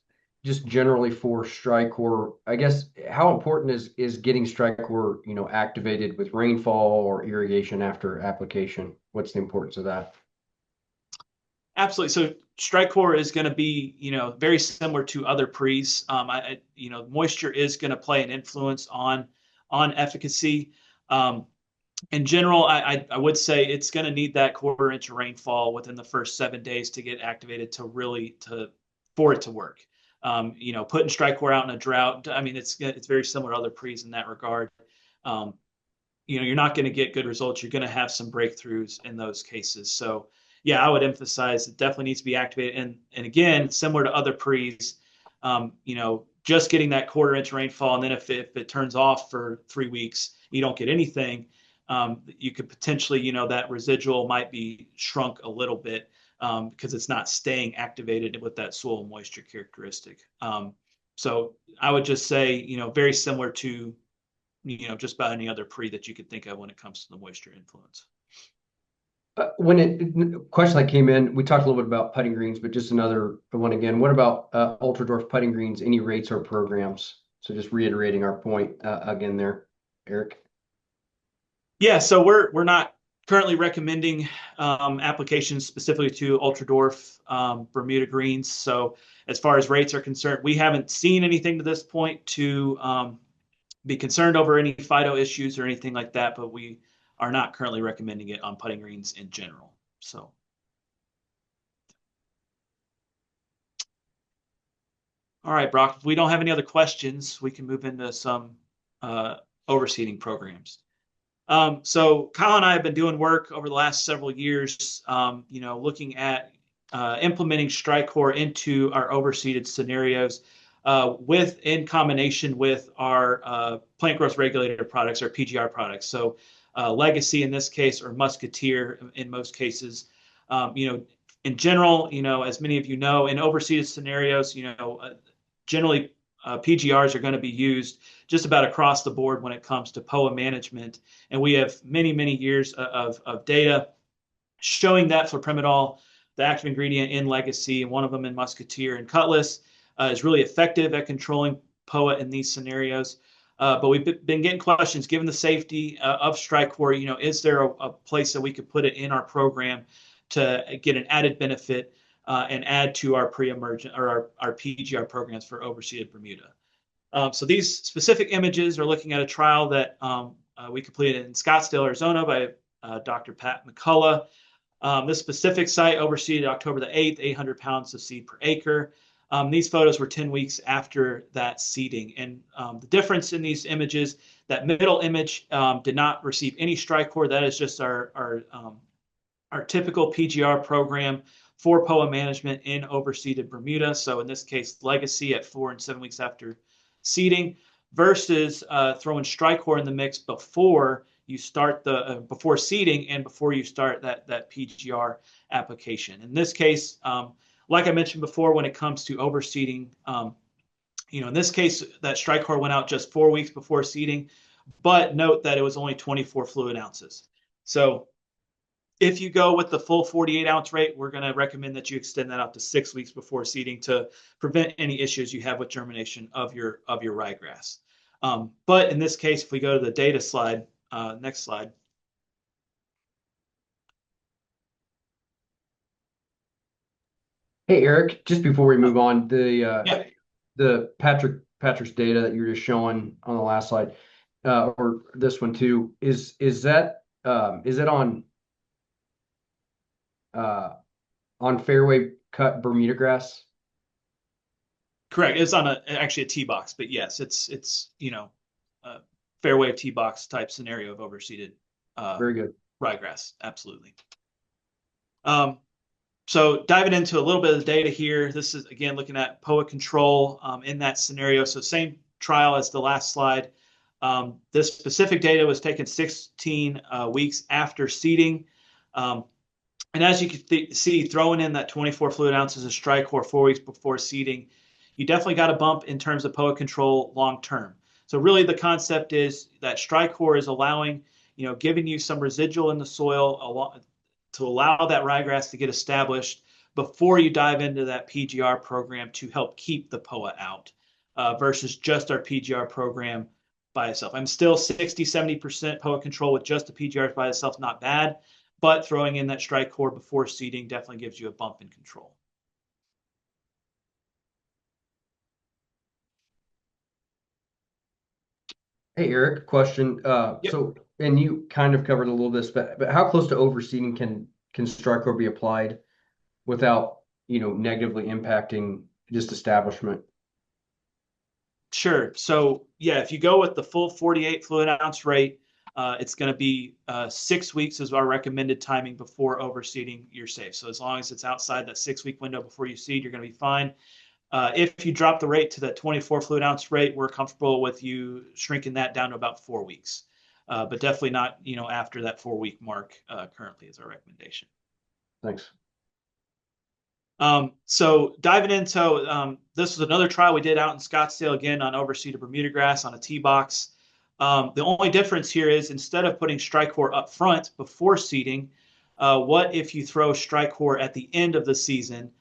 just generally for StriCore. I guess, how important is getting StriCore, activated with rainfall or irrigation after application? What's the importance of that? Absolutely. So StriCore is going to be, very similar to other pre's. Moisture is going to play an influence on efficacy. In general, I would say it's going to need that 1/4 inch of rainfall within the first 7 days to get activated for it to work. Putting StriCore out in a drought, I mean, it's very similar to other pre's in that regard. You're not going to get good results. You're going to have some breakthroughs in those cases. So yeah, I would emphasize it definitely needs to be activated. And again, similar to other pre's, just getting that 1/4 inch rainfall, and then if it turns off for 3 weeks, you don't get anything. You could potentially, that residual might be shrunk a little bit because it's not staying activated with that soil moisture characteristic. So I would just say, very similar to, just about any other pre that you could think of when it comes to the moisture influence. Question that came in, we talked a little bit about putting greens, but just another one again. What about ultra dwarf putting greens? Any rates or programs? So just reiterating our point again there, Eric. Yeah, so we're not currently recommending applications specifically to ultra dwarf Bermuda greens. So as far as rates are concerned, we haven't seen anything to this point to be concerned over any phyto issues or anything like that, but we are not currently recommending it on putting greens in general. So, all right, Brock, if we don't have any other questions, we can move into some overseeding programs. So Kyle and I have been doing work over the last several years, looking at implementing StriCore into our overseeded scenarios in combination with our plant growth regulator products, our PGR products. So Legacy in this case, or Musketeer in most cases. In general, as many of you know, in overseeded scenarios, generally PGRs are going to be used just about across the board when it comes to POA management. And we have many, many years of data showing that fliprimidol, the active ingredient in Legacy, and one of them in Musketeer and Cutlass, is really effective at controlling POA in these scenarios. But we've been getting questions, given the safety of StriCore, is there a place that we could put it in our program to get an added benefit and add to our pre-emergent or our PGR programs for overseeded Bermuda? So these specific images are looking at a trial that we completed in Scottsdale, Arizona by Dr. Pat McCullough. This specific site overseeded October the 8th, 800 pounds of seed per acre. These photos were 10 weeks after that seeding. And the difference in these images, that middle image did not receive any StriCore. That is just our typical PGR program for POA management in overseeded Bermuda. So in this case, Legacy at 4 and 7 weeks after seeding versus throwing StriCore in the mix before you start before seeding and before you start that PGR application. In this case, like I mentioned before, when it comes to overseeding, in this case, that StriCore went out just 4 weeks before seeding, but note that it was only 24 fluid ounces. So if you go with the full 48-ounce rate, we're going to recommend that you extend that out to 6 weeks before seeding to prevent any issues you have with germination of your ryegrass. But in this case, if we go to the data slide, next slide. Hey, Eric, just before we move on, Yeah. the Patrick's data that you were just showing on the last slide, or this one too, is that on fairway cut Bermuda grass? Correct. It's on actually a tee box, but yes, it's a fairway tee box type scenario of overseeded Very good. ryegrass. Absolutely. So diving into a little bit of the data here, this is again looking at POA control in that scenario. So same trial as the last slide. This specific data was taken 16 weeks after seeding. And as you can see, throwing in that 24 fluid ounces of StriCore 4 weeks before seeding, you definitely got a bump in terms of POA control long term. So really the concept is that StriCore is allowing, giving you some residual in the soil to allow that ryegrass to get established before you dive into that PGR program to help keep the POA out versus just our PGR program by itself. I'm still 60, 70% POA control with just the PGRs by itself, not bad. But throwing in that StriCore before seeding definitely gives you a bump in control. Hey, Eric, question. Yep. So, and you kind of covered a little this, but how close to overseeding can StriCore be applied without, negatively impacting just establishment? Sure. So yeah, if you go with the full 48 fluid ounce rate, it's going to be 6 weeks is our recommended timing before overseeding. You're safe. So as long as it's outside that 6-week window before you seed, you're going to be fine. If you drop the rate to that 24 fluid ounce rate, we're comfortable with you shrinking that down to about 4 weeks. But definitely not, after that 4-week mark currently is our recommendation. Thanks. So diving into this was another trial we did out in Scottsdale, again on overseeded Bermuda grass on a tee box. The only difference here is instead of putting StriCore up front before seeding, what if you throw StriCore at the end of the season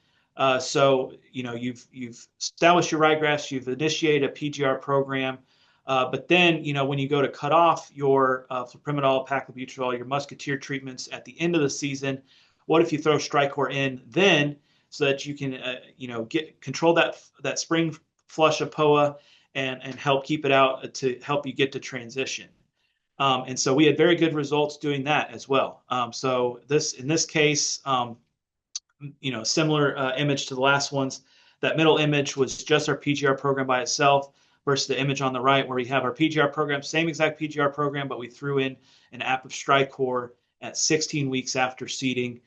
So, you've established your ryegrass, you've initiated a PGR program, but then, when you go to cut off your fliprimidol, paclobutrazol, your musketeer treatments at the end of the season, what if you throw StriCore in then so that you can, control that spring flush of POA and help keep it out to help you get to transition. And so we had very good results doing that as well. So in this case, similar image to the last ones. That middle image was just our PGR program by itself versus the image on the right where we have our PGR program, same exact PGR program, but we threw in an app of StriCore at 16 weeks after seeding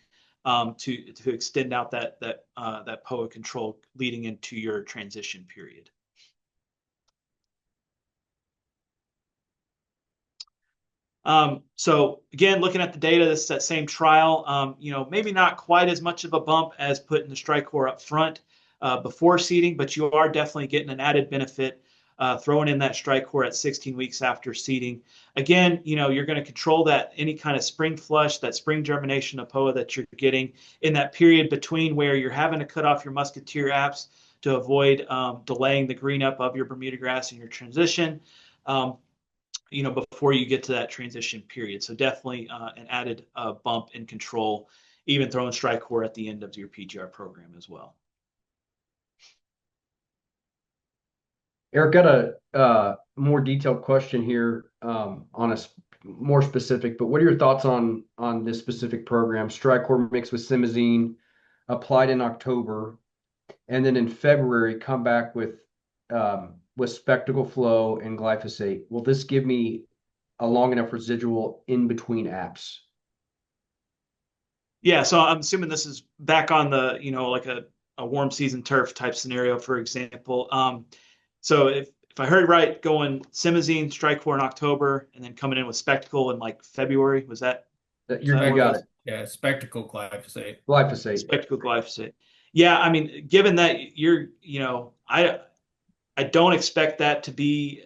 to extend out that POA control leading into your transition period. So again, looking at the data, this is that same trial, maybe not quite as much of a bump as putting the StriCore up front before seeding, but you are definitely getting an added benefit throwing in that StriCore at 16 weeks after seeding. Again, you're going to control that any kind of spring flush, that spring germination of POA that you're getting in that period between where you're having to cut off your musketeer apps to avoid delaying the green up of your Bermuda grass in your transition. Before you get to that transition period. So definitely an added bump in control, even throwing StriCore at the end of your PGR program as well. Eric, got a more detailed question here on a more specific, but what are your thoughts on this specific program? StriCore mixed with simazine, applied in October, and then in February come back with spectacle flow and glyphosate. Will this give me a long enough residual in between apps? Yeah, so I'm assuming this is back on the, like a warm season turf type scenario, for example. So if I heard right, going simazine, StriCore in October, and then coming in with spectacle in like February, was that? You got it. Yeah, spectacle glyphosate. Glyphosate. Spectacle glyphosate. Yeah, I mean, given that I don't expect that to be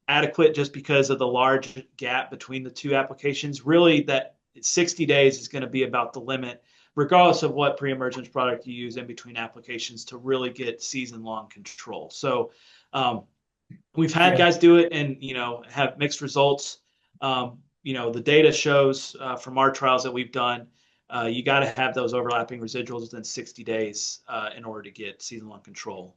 adequate just because of the large gap between the two applications. Really, that 60 days is going to be about the limit, regardless of what pre-emergence product you use in between applications to really get season-long control. So we've had guys do it and, have mixed results. The data shows from our trials that we've done, you got to have those overlapping residuals within 60 days in order to get season-long control,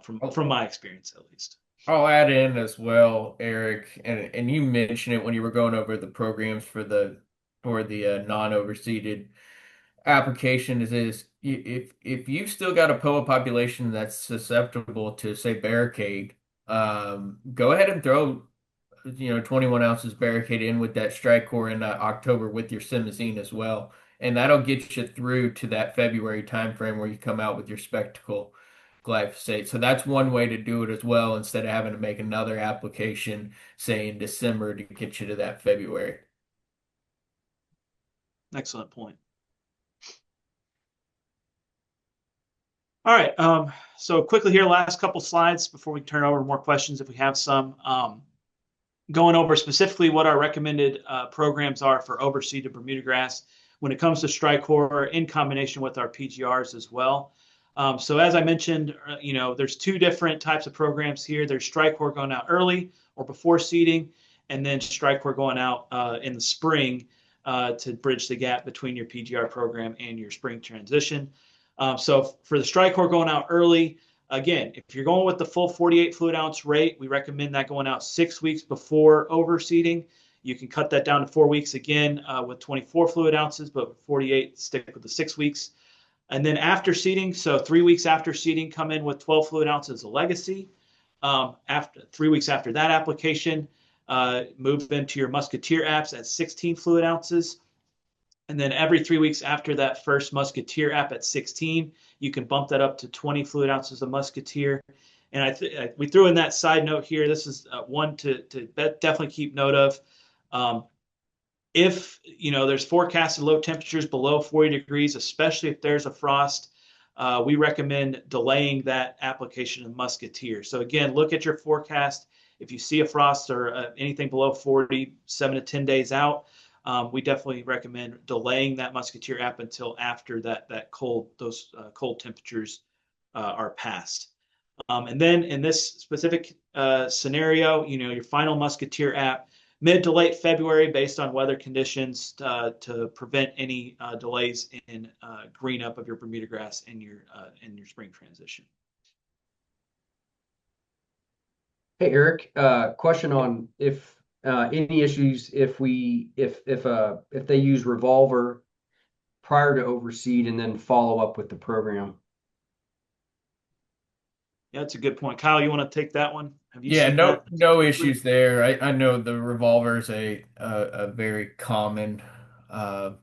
from my experience at least. I'll add in as well, Eric, and you mentioned it when you were going over the programs for the non-overseeded application is if you've still got a POA population that's susceptible to, say, barricade, go ahead and throw 21 ounces barricade in with that StriCore in October with your simazine as well, and that'll get you through to that February timeframe where you come out with your spectacle glyphosate. So that's one way to do it as well, instead of having to make another application, say in December, to get you to that February. Excellent point. All right. So quickly here, last couple slides before we turn over to more questions if we have some. Going over specifically what our recommended programs are for overseeded Bermuda grass when it comes to StriCore in combination with our PGRs as well. So as I mentioned, there's two different types of programs here. There's StriCore going out early or before seeding, and then StriCore going out in the spring to bridge the gap between your PGR program and your spring transition. So for the StriCore going out early, again, if you're going with the full 48 fluid ounce rate, we recommend that going out 6 weeks before overseeding. You can cut that down to 4 weeks again with 24 fluid ounces, but 48, stick with the 6 weeks. And then after seeding, so 3 weeks after seeding, come in with 12 fluid ounces of legacy. After 3 weeks after that application, move into your musketeer apps at 16 fluid ounces. And then every 3 weeks after that first musketeer app at 16, you can bump that up to 20 fluid ounces of musketeer. And we threw in that side note here. This is one to definitely keep note of. If there's forecasted low temperatures below 40 degrees, especially if there's a frost, we recommend delaying that application of musketeer. So again, look at your forecast. If you see a frost or anything below 40, 7 to 10 days out, we definitely recommend delaying that Musketeer app until after those cold temperatures are passed. And then in this specific scenario, your final Musketeer app, mid to late February, based on weather conditions, to prevent any delays in green up of your Bermuda grass in your spring transition. Hey, Eric, question on if any issues if they use Revolver prior to overseed and then follow up with the program. Yeah, that's a good point. Kyle, you want to take that one? Have you Yeah, seen no that no specifically? issues there. I know the revolver is a very common uh,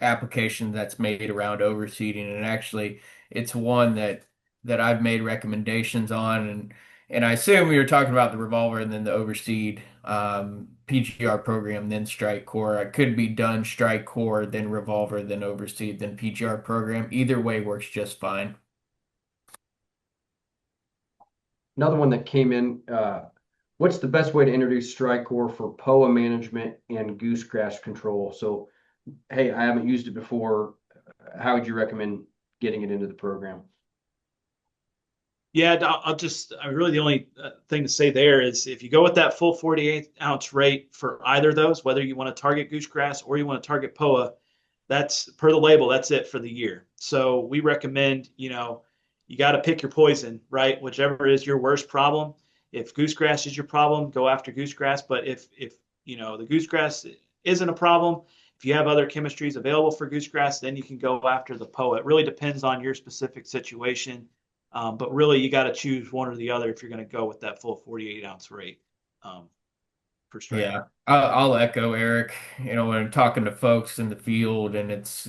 application that's made around overseeding, and actually it's one that I've made recommendations on, and I assume we were talking about the revolver and then the overseed PGR program, then StriCore. It could be done StriCore, then revolver, then overseed, then PGR program. Either way works just fine. Another one that came in, what's the best way to introduce StriCore for POA management and goosegrass control? So, hey, I haven't used it before. How would you recommend getting it into the program? Yeah, really the only thing to say there is if you go with that full 48-ounce rate for either of those, whether you want to target goosegrass or you want to target POA, that's per the label, that's it for the year. So we recommend, you got to pick your poison, right? Whichever is your worst problem. If goosegrass is your problem, go after goosegrass. But if the goosegrass isn't a problem, if you have other chemistries available for goosegrass, then you can go after the POA. It really depends on your specific situation. But really, you got to choose one or the other if you're going to go with that full 48-ounce rate um, for Yeah, StriCore. I'll echo Eric. When I'm talking to folks in the field, and it's,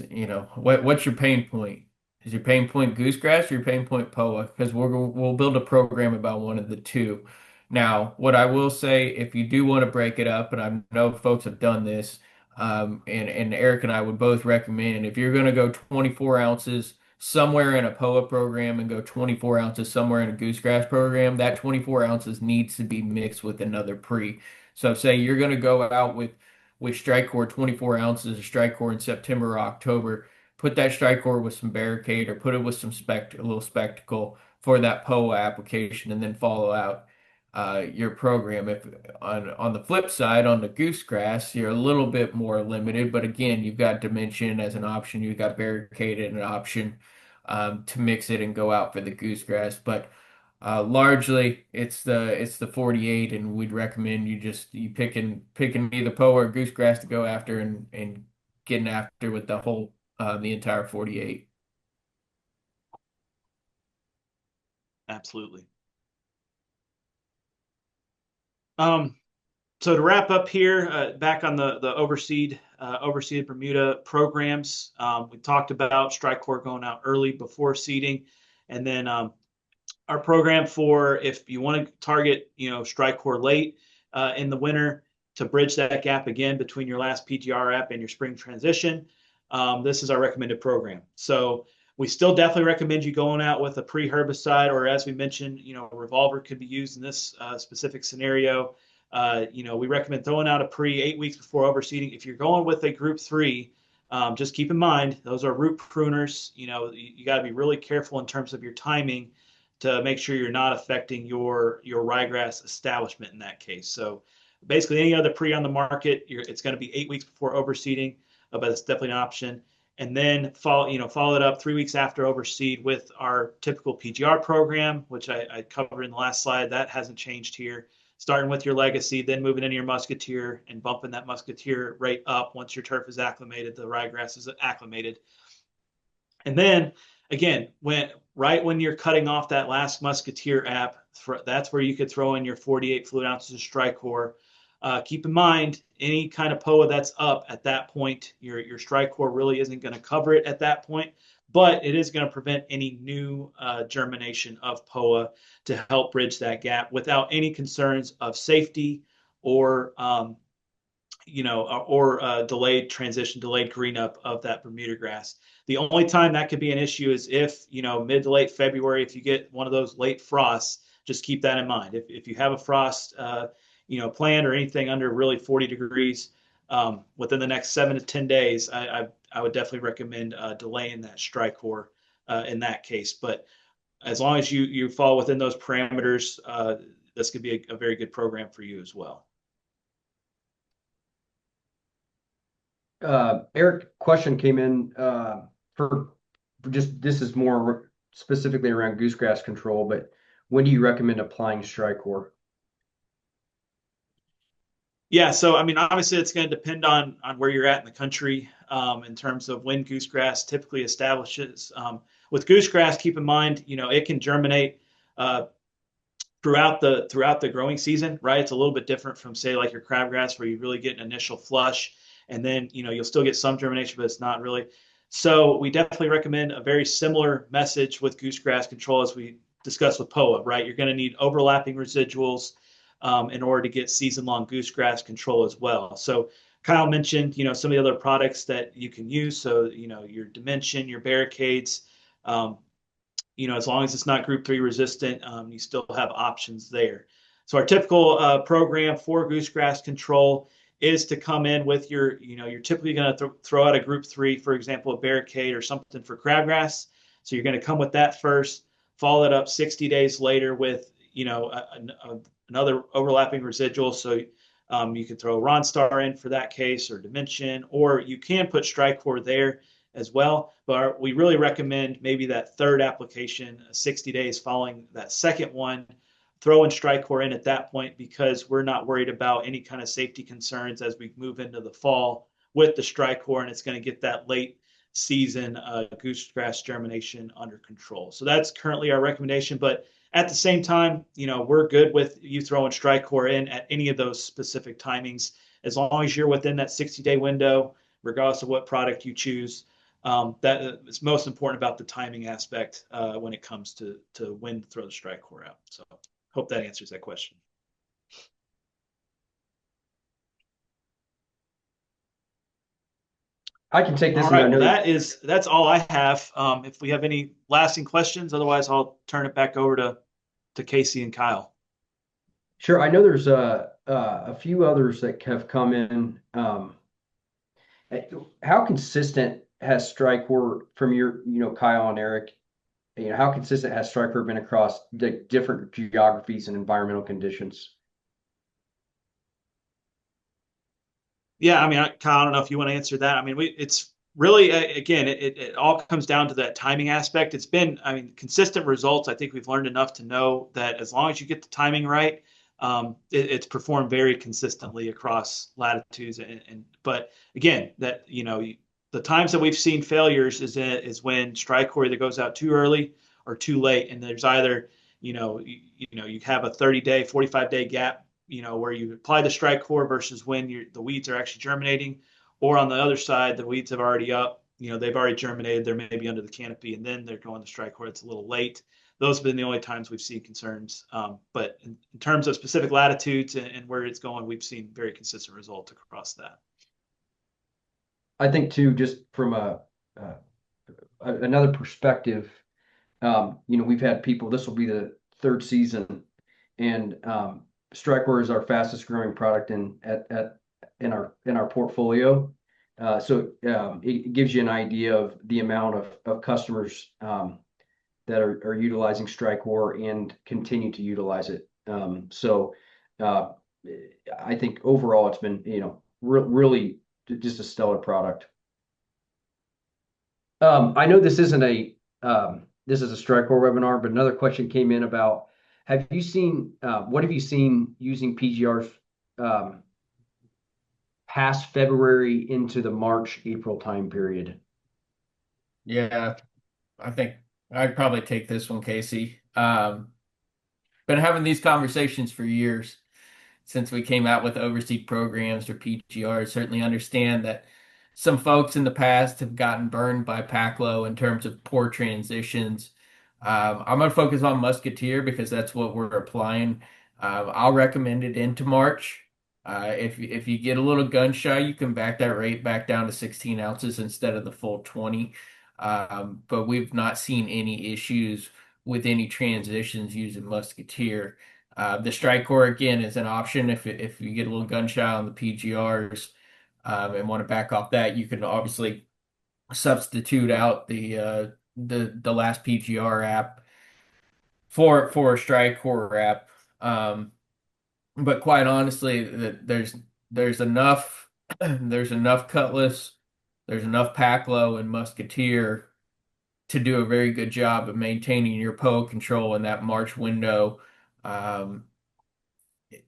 what's your pain point? Is your pain point goosegrass or your pain point POA? Because we'll build a program about one of the two. Now, what I will say, if you do want to break it up, and I know folks have done this, and Eric and I would both recommend, if you're going to go 24 ounces somewhere in a POA program and go 24 ounces somewhere in a goosegrass program, that 24 ounces needs to be mixed with another pre. So say you're going to go out with StriCore 24 ounces of StriCore in September or October, put that StriCore with some Barricade or put it with some a little spectacle for that POA application, and then follow out your program. If on the flip side, on the goosegrass, you're a little bit more limited, but again, you've got Dimension as an option, you've got Barricade as an option to mix it and go out for the goosegrass. But largely, it's the 48, and we'd recommend you picking either POA or goosegrass to go after, and getting after with the entire 48. Absolutely. Um, so to wrap up here, back on the overseeded Bermuda programs, we talked about StriCore going out early before seeding, and then our program for if you want to target, StriCore late in the winter to bridge that gap again between your last PGR app and your spring transition. This is our recommended program. So we still definitely recommend you going out with a pre-herbicide, or as we mentioned, revolver could be used in this specific scenario. We recommend throwing out a pre 8 weeks before overseeding. If you're going with a group 3, just keep in mind those are root pruners. You got to be really careful in terms of your timing to make sure you're not affecting your ryegrass establishment in that case. So basically, any other pre on the market, it's going to be 8 weeks before overseeding, but it's definitely an option. And then follow it up 3 weeks after overseed with our typical PGR program, which I covered in the last slide. That hasn't changed here. Starting with your legacy, then moving into your musketeer and bumping that musketeer rate up once your turf is acclimated, the ryegrass is acclimated. And then again, when you're cutting off that last musketeer app, that's where you could throw in your 48 fluid ounces of StriCore. Keep in mind, any kind of POA that's up at that point, your StriCore really isn't going to cover it at that point, but it is going to prevent any new germination of POA to help bridge that gap without any concerns of safety or delayed transition, delayed green up of that Bermuda grass. The only time that could be an issue is if, mid to late February, if you get one of those late frosts, just keep that in mind. If you have a frost, planned or anything under really 40 degrees, within the next 7 to 10 days, I would definitely recommend delaying that StriCore in that case. But as long as you fall within those parameters, this could be a very good program for you as well. Eric, question came in for just this is more specifically around goosegrass control, but when do you recommend applying StriCore? Yeah, so I mean, obviously, it's going to depend on where you're at in the country in terms of when goosegrass typically establishes. With goosegrass, keep in mind, it can germinate uh, throughout the growing season, right? It's a little bit different from say like your crabgrass where you really get an initial flush, and then you'll still get some germination, but it's not really. So we definitely recommend a very similar message with goosegrass control as we discussed with POA, right? You're going to need overlapping residuals in order to get season-long goosegrass control as well. So Kyle mentioned, some of the other products that you can use. So, your Dimension, your barricades, as long as it's not group 3 resistant, you still have options there. So our typical program for goosegrass control is to come in with you're typically going to throw out a group 3, for example, a barricade or something for crabgrass. So you're going to come with that first, follow it up 60 days later with, another overlapping residual. So you can throw Ronstar in for that case or Dimension, or you can put StriCore there as well. But we really recommend maybe that third application, 60 days following that second one, throw in StriCore in at that point because we're not worried about any kind of safety concerns as we move into the fall with the StriCore, and it's going to get that late season goosegrass germination under control. So that's currently our recommendation. But at the same time, we're good with you throwing StriCore in at any of those specific timings, as long as you're within that 60-day window, regardless of what product you choose. That is most important about the timing aspect when it comes to when to throw the StriCore out. So hope that answers that question. I can take this. All right. Well, that's all I have. If we have any lasting questions, otherwise I'll turn it back over to Casey and Kyle. Sure. I know there's a few others that have come in. How consistent has StriCore from your, Kyle and Eric? How consistent has StriCore been across the different geographies and environmental conditions? Yeah, I mean, Kyle, I don't know if you want to answer that. I mean, it's really, again, it all comes down to that timing aspect. It's been, I mean, consistent results. I think we've learned enough to know that as long as you get the timing right, it's performed very consistently across latitudes. But again, that, the times that we've seen failures is when StriCore either goes out too early or too late. And there's either, you have a 30-day, 45-day gap, where you apply the StriCore versus when the weeds are actually germinating, or on the other side, the weeds have already up, they've already germinated, they're maybe under the canopy, and then they're going to StriCore. It's a little late. Those have been the only times we've seen concerns. But in terms of specific latitudes and where it's going, we've seen very consistent results across that. I think too, just from another perspective, we've had people. This will be the third season, and StriCore is our fastest growing product in our portfolio. So it gives you an idea of the amount of customers that are utilizing StriCore and continue to utilize it. So I think overall it's been really just a stellar product. I know this isn't this is a StriCore webinar, but another question came in about what have you seen using PGRs past February into the March, April time period? Yeah, I think I'd probably take this one, Casey. Been having these conversations for years since we came out with overseed programs or PGR. Certainly understand that some folks in the past have gotten burned by Paclo in terms of poor transitions. I'm going to focus on Musketeer because that's what we're applying. I'll recommend it into March. If you get a little gun shy, you can back that rate back down to 16 ounces instead of the full 20. But we've not seen any issues with any transitions using Musketeer. The StriCore again is an option if you get a little gun shy on the PGRs. and want to back off that, you can obviously substitute out the last PGR app for a StriCore app. Um, but quite honestly, there's enough there's enough Cutlass, there's enough Packlow and Musketeer to do a very good job of maintaining your POA control in that March window. Um,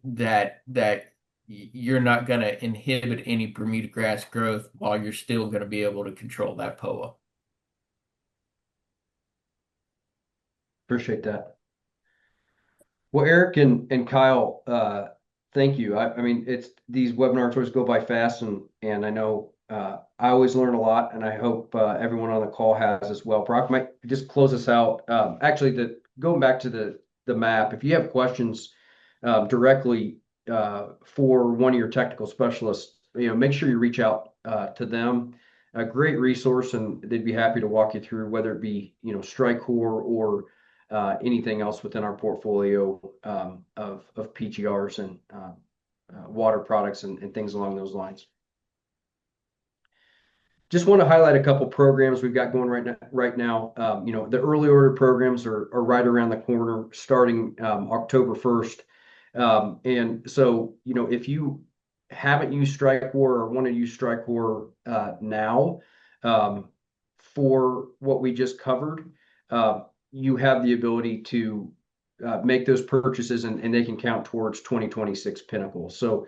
that you're not going to inhibit any Bermuda grass growth while you're still going to be able to control that POA. Appreciate that. Well, Eric and Kyle, thank you. I mean, it's these webinars always go by fast, and I know I always learn a lot, and I hope everyone on the call has as well. Brock might just close us out. Actually, going back to the map, if you have questions directly for one of your technical specialists, make sure you reach out to them. A great resource, and they'd be happy to walk you through whether it be StriCore or anything else within our portfolio of PGRs and water products and things along those lines. Just want to highlight a couple programs we've got going right now. The early order programs are right around the corner, starting October 1st. And so, if you haven't used StriCore or want to use StriCore now for what we just covered, you have the ability to make those purchases, and they can count towards 2026 Pinnacle. So,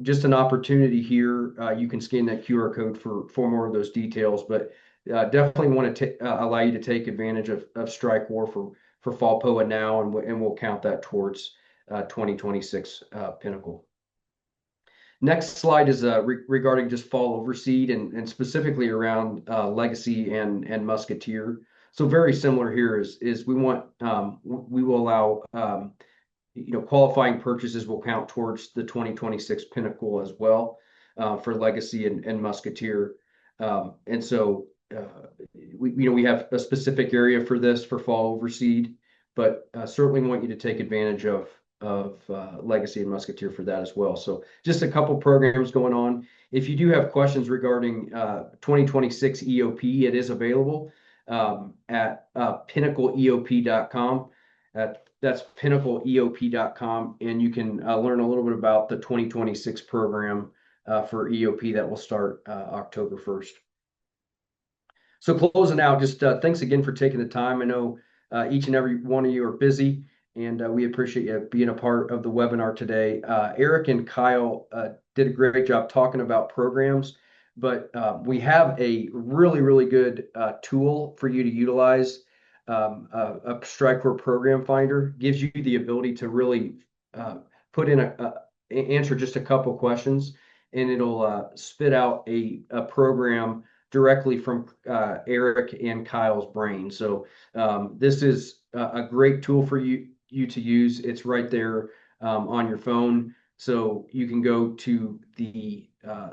just an opportunity here. You can scan that QR code for more of those details, but definitely want to allow you to take advantage of StriCore for fall POA now, and we'll count that towards 2026 Pinnacle. Next slide is regarding just fall overseed and specifically around Legacy and Musketeer. So very similar here is we will allow qualifying purchases will count towards the 2026 Pinnacle as well for Legacy and Musketeer. And so we have a specific area for this for fall overseed, but certainly want you to take advantage of Legacy and Musketeer for that as well. So just a couple programs going on. If you do have questions regarding 2026 EOP, it is available at pinnacleeop.com. That's pinnacleeop.com, and you can learn a little bit about the 2026 program for EOP that will start October 1st. So closing out, just thanks again for taking the time. I know each and every one of you are busy, and we appreciate you being a part of the webinar today. Eric and Kyle did a great job talking about programs, but we have a really, really good tool for you to utilize. A StriCore program finder gives you the ability to really put in answer just a couple questions, and it'll spit out a program directly from Eric and Kyle's brain. So this is a great tool for you to use. It's right there on your phone. So you can go to the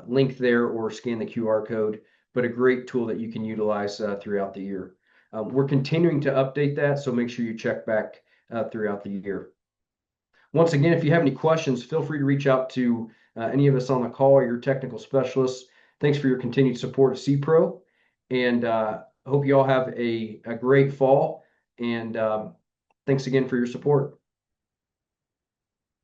link there or scan the QR code, but a great tool that you can utilize throughout the year. We're continuing to update that, so make sure you check back throughout the year. Once again, if you have any questions, feel free to reach out to any of us on the call or your technical specialists. Thanks for your continued support of SEPRO, and hope you all have a great fall, and thanks again for your support.